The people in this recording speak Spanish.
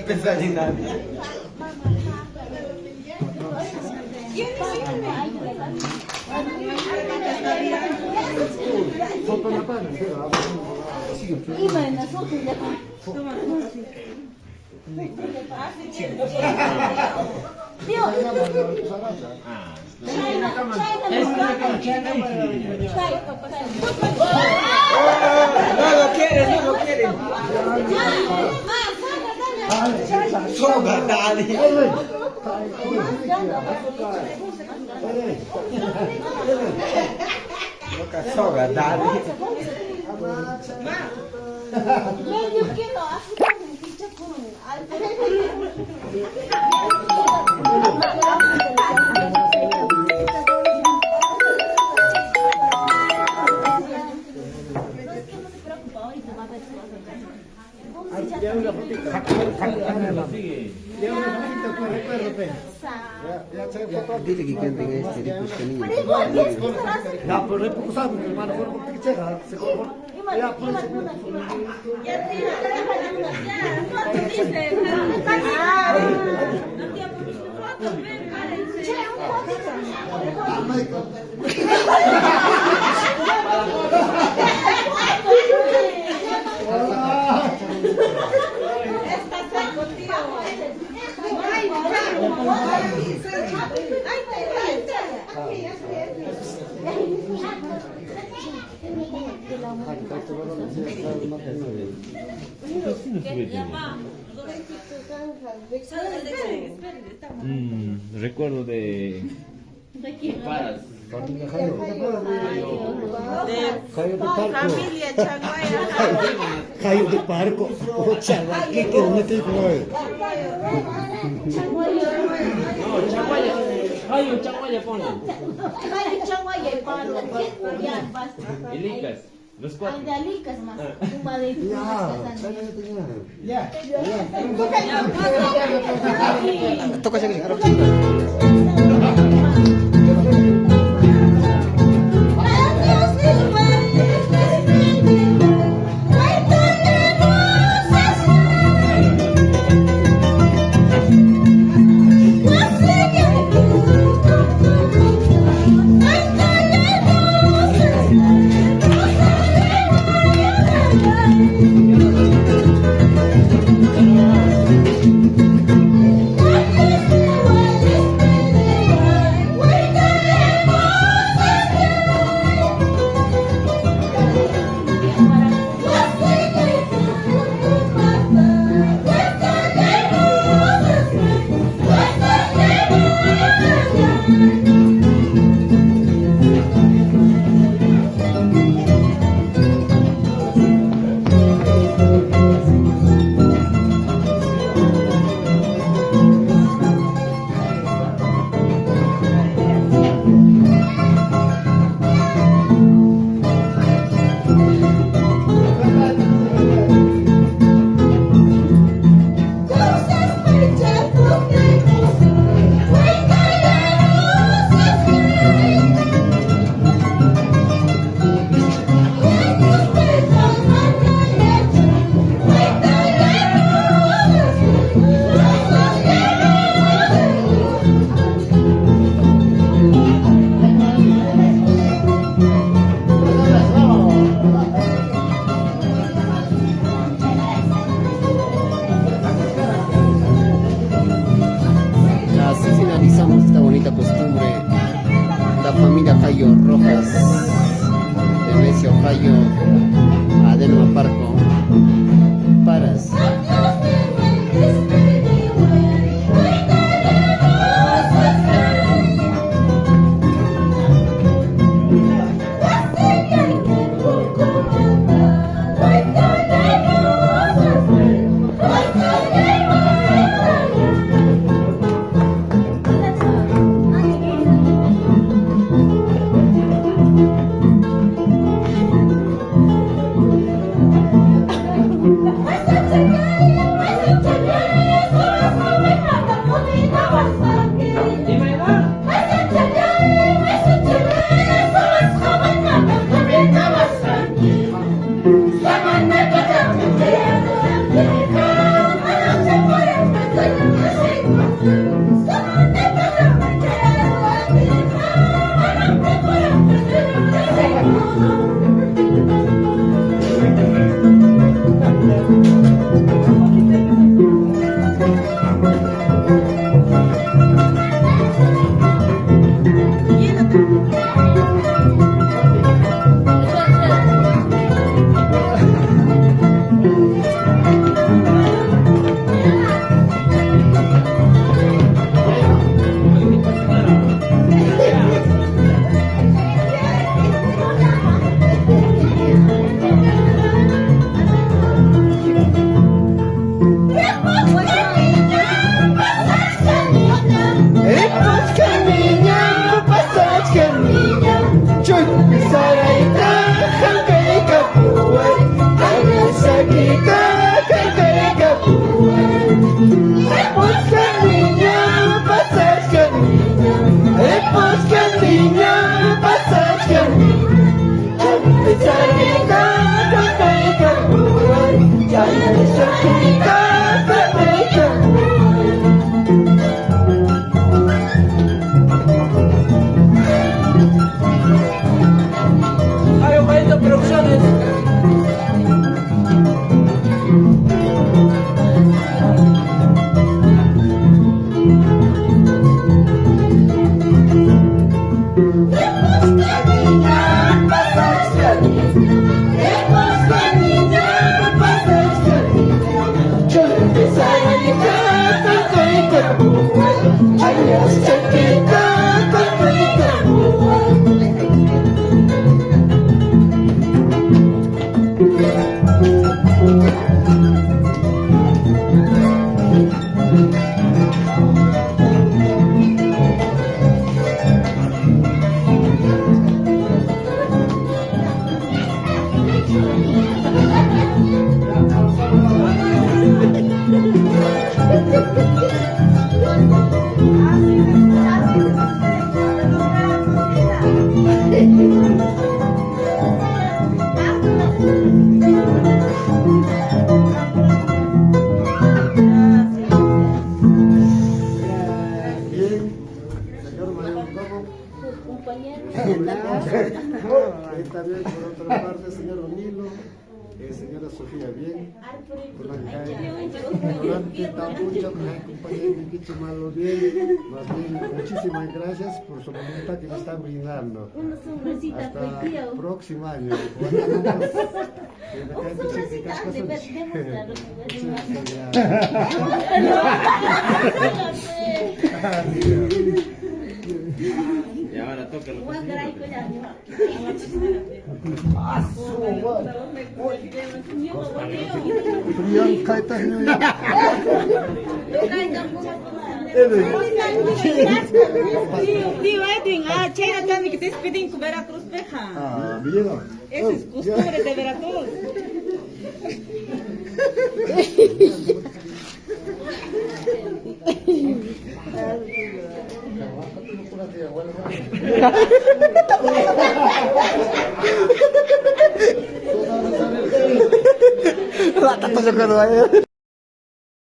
especialidad. No lo quieren, no lo quieren. Soga, dale. Soga, dale. Dile que canten este rico este niño. Ya, pero es poco sabe, hermano, por que llega, se corre. Ya, por eso. Recuerdo de Paras. Familia Chaguaya. Caiu do parco, o chaval, que eu não tenho como é. No, Chaguaya. Hayo Chaguaya pone. Y Licas. Los cuatro. Toca ese que Let's Mario Paito Producciones. También por otra parte, señor Onilo, señora Sofía, bien. Durante mucho que me acompañan y malo bien. Más bien, muchísimas gracias por su voluntad que me están brindando. Hasta el próximo año. Y ahora toca lo que Tío Edwin, Chela también que te despiden con Veracruz, peja. Eso es costumbre de Veracruz. Rata, yo creo.